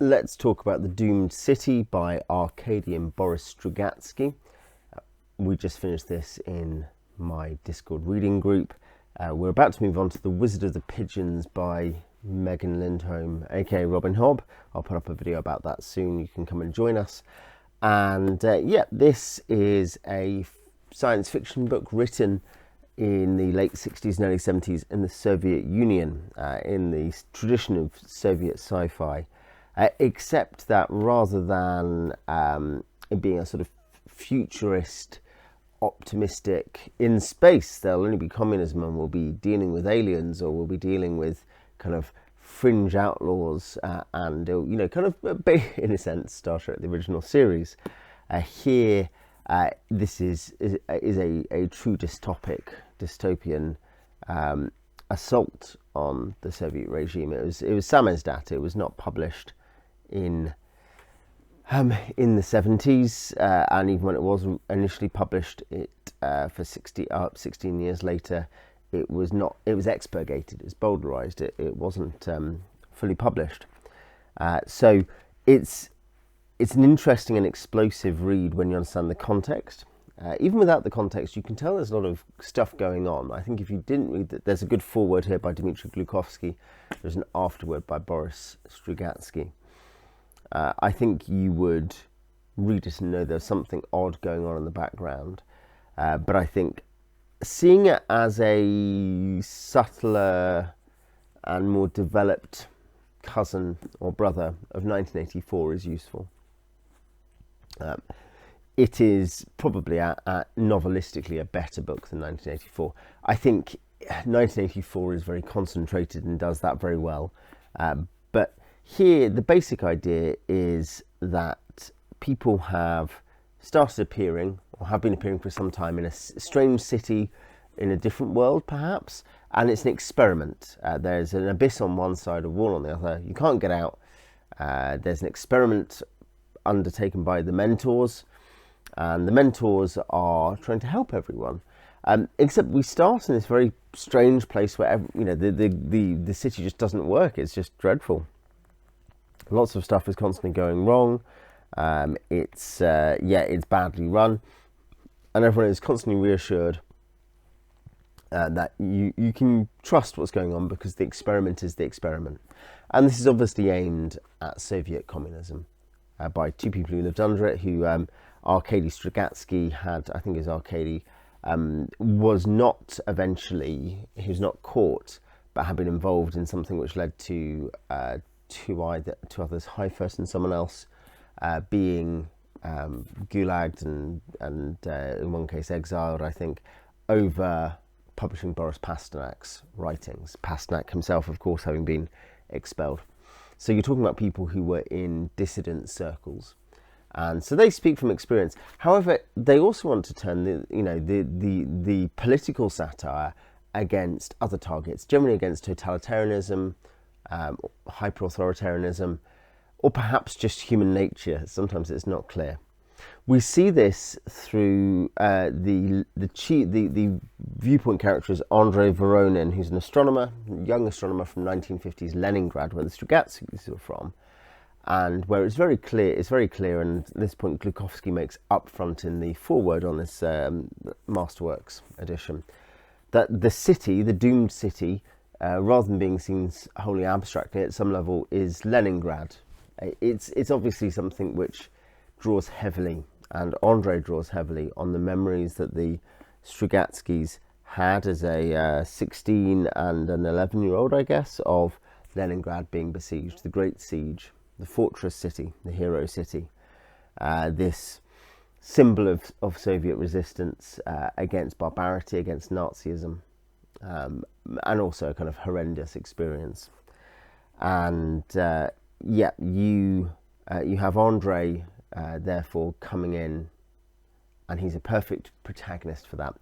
let's talk about The Doomed City by Arkady and Boris Strugatsky. We just finished this in my Discord reading group. We're about to move on to The Wizard of the Pigeons by Megan Lindholm, aka Robin Hobb. I'll put up a video about that soon. You can come and join us. And yeah, this is a science fiction book written in the late 60s and early 70s in the Soviet Union, in the tradition of Soviet sci-fi, except that rather than it being a sort of futurist, optimistic, in space there'll only be communism and we'll be dealing with aliens, or we'll be dealing with kind of fringe outlaws, and you know, kind of in a sense Star Trek the original series. Here this is a true dystopian assault on the Soviet regime. It was samizdat. It was not published in the 70s, and even when it was initially published, it for 16 years later, it was expurgated. It's bowdlerized. It wasn't fully published. So it's an interesting and explosive read when you understand the context. Even without the context, you can tell there's a lot of stuff going on. I think if you didn't read that, there's a good foreword here by Dmitry Glukovsky. There's an afterword by Boris Strugatsky. I think you would read it and know there's something odd going on in the background. But I think seeing it as a subtler and more developed cousin or brother of 1984 is useful. It is probably novelistically a better book than 1984. I think 1984 is very concentrated and does that very well. But here, the basic idea is that people have started appearing, or have been appearing for some time, in a strange city in a different world, perhaps, and it's an experiment. There's an abyss on one side, a wall on the other. You can't get out. There's an experiment undertaken by the mentors, and the mentors are trying to help everyone. Except we start in this very strange place where the city just doesn't work. It's just dreadful. Lots of stuff is constantly going wrong. It's badly run, and everyone is constantly reassured that you can trust what's going on because the experiment is the experiment. And this is obviously aimed at Soviet communism by two people who lived under it, who Arkady Strugatsky had, I think it was Arkady, was not caught, but had been involved in something which led to two others, Heifetz and someone else, being gulagged and in one case exiled, I think, over publishing Boris Pasternak's writings. Pasternak himself, of course, having been expelled. So you're talking about people who were in dissident circles, and so they speak from experience. However, they also want to turn the political satire against other targets, generally against totalitarianism, hyper-authoritarianism, or perhaps just human nature. Sometimes it's not clear. We see this through the viewpoint characters Andrei Voronin, who's an astronomer, young astronomer from 1950s Leningrad, where the Strugatskys were from, and where it's very clear, and at this point Glukovsky makes upfront in the foreword on this Masterworks edition, that the city, the doomed city, rather than being seen wholly abstractly at some level, is Leningrad. It's obviously something which draws heavily, and Andrei draws heavily on the memories that the Strugatskys had as a 16 and an 11-year-old, I guess, of Leningrad being besieged, the Great Siege, the fortress city, the hero city, this symbol of Soviet resistance against barbarity, against Nazism, and also a kind of horrendous experience. And you have Andrei therefore coming in, and he's a perfect protagonist for that.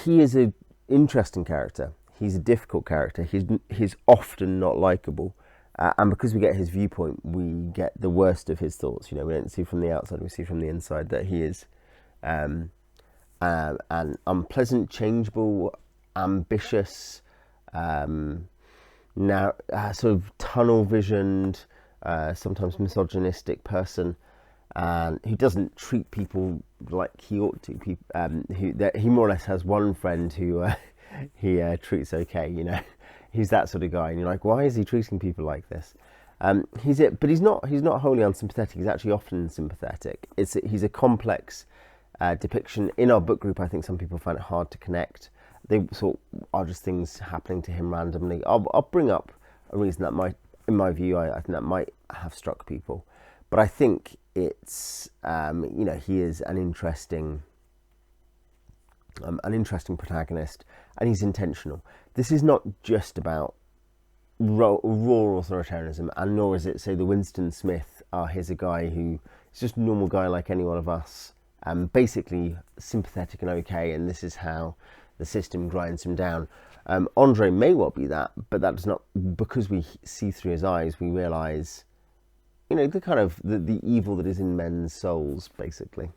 He is an interesting character. He's a difficult character. He's often not likable, and because we get his viewpoint, we get the worst of his thoughts. We don't see from the outside; we see from the inside that he is an unpleasant, changeable, ambitious, now sort of tunnel visioned, sometimes misogynistic person, and who doesn't treat people like he ought to. He more or less has one friend who he treats okay. You know, he's that sort of guy, and you're like, why is he treating people like this? He's it, but he's not. He's not wholly unsympathetic. He's actually often sympathetic. He's a complex depiction. In our book group, I think some people find it hard to connect. They sort are just things happening to him randomly. I'll bring up a reason that might, in my view, I think that might have struck people. But I think it's you know, he is an interesting protagonist, and he's intentional. This is not just about raw authoritarianism, and nor is it, say, the Winston Smith, here's a guy who is just a normal guy like any one of us, basically sympathetic and okay, and this is how the system grinds him down. Andre may well be that, but that does not, because we see through his eyes, we realise, you know, the kind of the evil that is in men's souls, basically.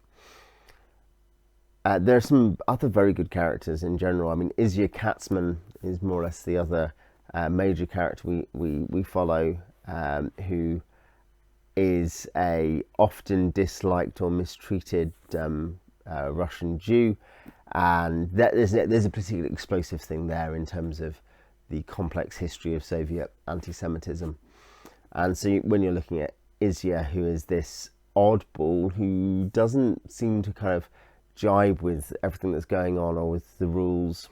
There are some other very good characters in general. I mean, Isya Katzman is more or less the other major character we follow, who is a often disliked or mistreated Russian Jew, and there's a particularly explosive thing there in terms of the complex history of Soviet anti-Semitism. And so when you're looking at Isya, who is this oddball who doesn't seem to kind of jibe with everything that's going on or with the rules,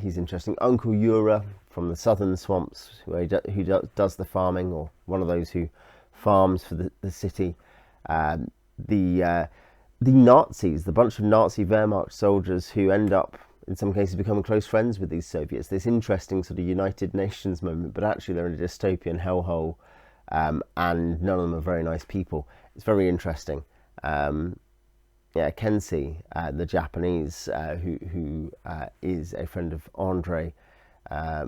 he's interesting. Uncle Yura from the southern swamps, who does the farming, or one of those who farms for the city. The Nazis, the bunch of Nazi Wehrmacht soldiers who end up, in some cases, becoming close friends with these Soviets. This interesting sort of United Nations moment, but actually they're in a dystopian hellhole, and none of them are very nice people. It's very interesting. Kensi, the Japanese, who is a friend of Andre.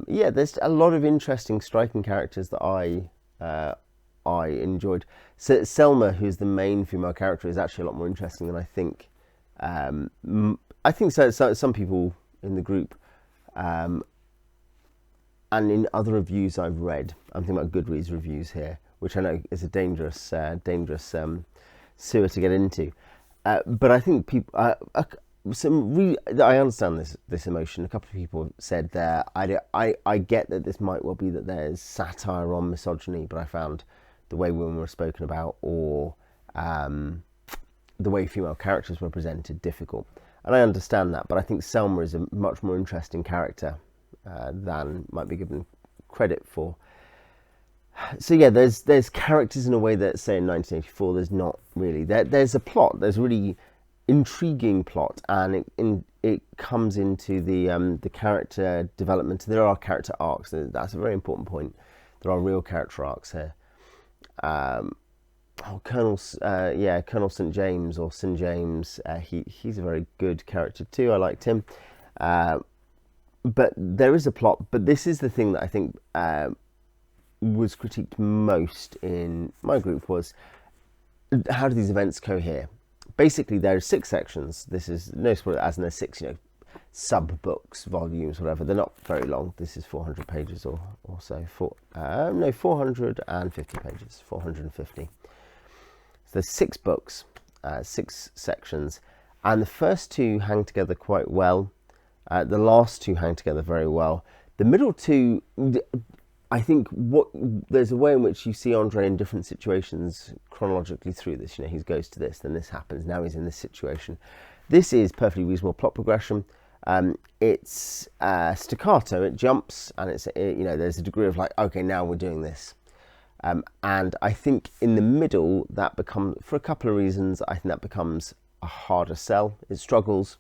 There's a lot of interesting, striking characters that I enjoyed. So Selma, who's the main female character, is actually a lot more interesting than I think. I think so some people in the group, and in other reviews I've read, I'm thinking about Goodreads reviews here, which I know is a dangerous sewer to get into. But I think people, I understand this emotion. A couple of people have said there, I get that this might well be that there's satire on misogyny, but I found the way women were spoken about, or the way female characters were presented, difficult. And I understand that, but I think Selma is a much more interesting character than might be given credit for. So yeah, there's characters in a way that, say, in 1984, there's not really. There's a plot. There's a really intriguing plot, and it comes into the character development. There are character arcs. That's a very important point. There are real character arcs here. Colonel St. James, or St. James, he's a very good character too. I liked him. But there is a plot. But this is the thing that I think was critiqued most in my group, was how do these events cohere? Basically, there are 6 sections. This is no spoiler, as in there's 6, sub books, volumes, whatever. They're not very long. This is 400 pages or so. 450 pages. 450. So there's 6 books, 6 sections, and the first 2 hang together quite well. The last 2 hang together very well. The middle 2, I think, there's a way in which you see Andre in different situations chronologically through this. He goes to this, then this happens, now he's in this situation. This is perfectly reasonable plot progression. It's staccato, it jumps, and there's a degree of like, okay, now we're doing this. And I think in the middle, that becomes, for a couple of reasons, I think that becomes a harder sell. It struggles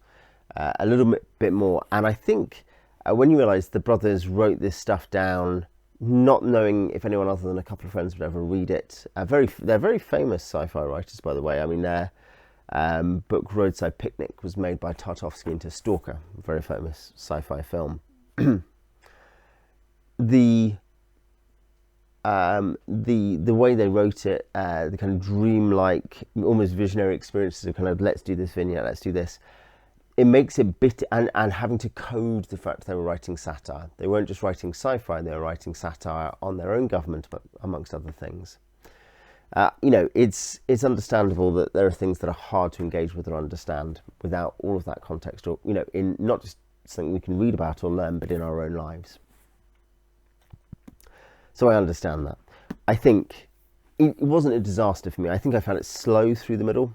a little bit more. And I think when you realise the brothers wrote this stuff down, not knowing if anyone other than a couple of friends would ever read it. They're very famous sci-fi writers, by the way. I mean, their book Roadside Picnic was made by Tarkovsky into Stalker, a very famous sci-fi film. The way they wrote it, the kind of dreamlike, almost visionary experiences of kind of, let's do this vignette, let's do this. it makes it bit, and having to code the fact they were writing satire. They weren't just writing sci-fi, they were writing satire on their own government, but amongst other things. You know, it's understandable that there are things that are hard to engage with or understand without all of that context, or, you know, in not just something we can read about or learn, but in our own lives. So I understand that. I think it wasn't a disaster for me. I think I found it slow through the middle.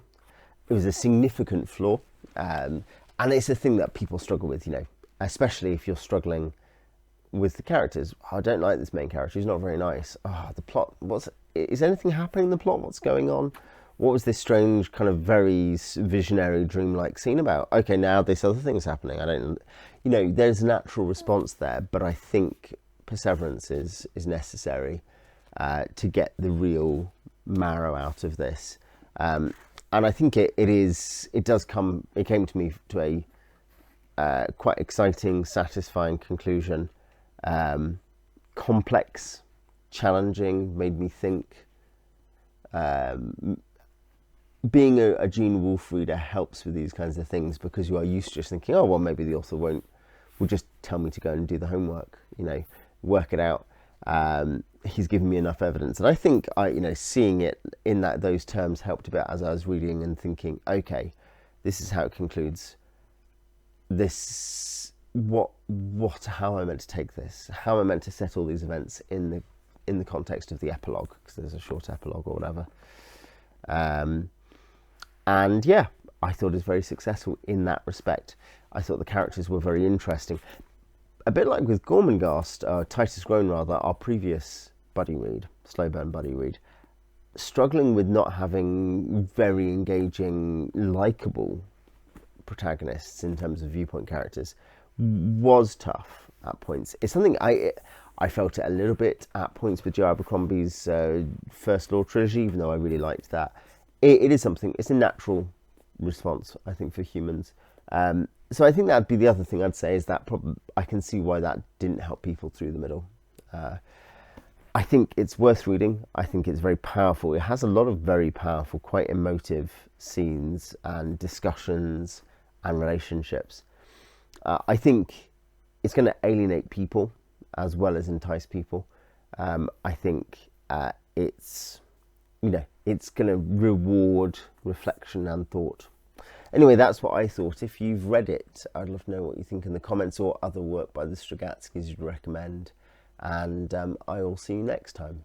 It was a significant flaw. And it's a thing that people struggle with, you know, especially if you're struggling with the characters. Oh, I don't like this main character. He's not very nice. Oh, the plot. Is anything happening in the plot? What's going on? What was this strange kind of very visionary, dreamlike scene about? Okay, now this other thing's happening. I don't, you know, there's a natural response there, but I think perseverance is necessary to get the real marrow out of this. And I think it came to me to a quite exciting, satisfying conclusion. Complex, challenging, made me think. Being a Gene Wolfe reader helps with these kinds of things, because you are used to just thinking, oh, well, maybe the author will just tell me to go and do the homework, you know, work it out. He's given me enough evidence. And I think seeing it in those terms helped a bit as I was reading and thinking, okay, this is how it concludes. How am I meant to take this? How am I meant to set all these events in the context of the epilogue? Because there's a short epilogue or whatever. And yeah, I thought it was very successful in that respect. I thought the characters were very interesting. A bit like with Gormenghast, Titus Groan rather, our previous buddy read, slow burn buddy read, struggling with not having very engaging, likeable protagonists in terms of viewpoint characters was tough at points. It's something I felt it a little bit at points with Joe Abercrombie's First Law trilogy, even though I really liked that. It is something, it's a natural response, I think, for humans. So I think that'd be the other thing I'd say, is that I can see why that didn't help people through the middle. I think it's worth reading. I think it's very powerful. It has a lot of very powerful, quite emotive scenes and discussions and relationships. I think it's going to alienate people as well as entice people. I think it's going to reward reflection and thought. Anyway, that's what I thought. If you've read it, I'd love to know what you think in the comments, or other work by the Strugatskys you'd recommend. And I will see you next time.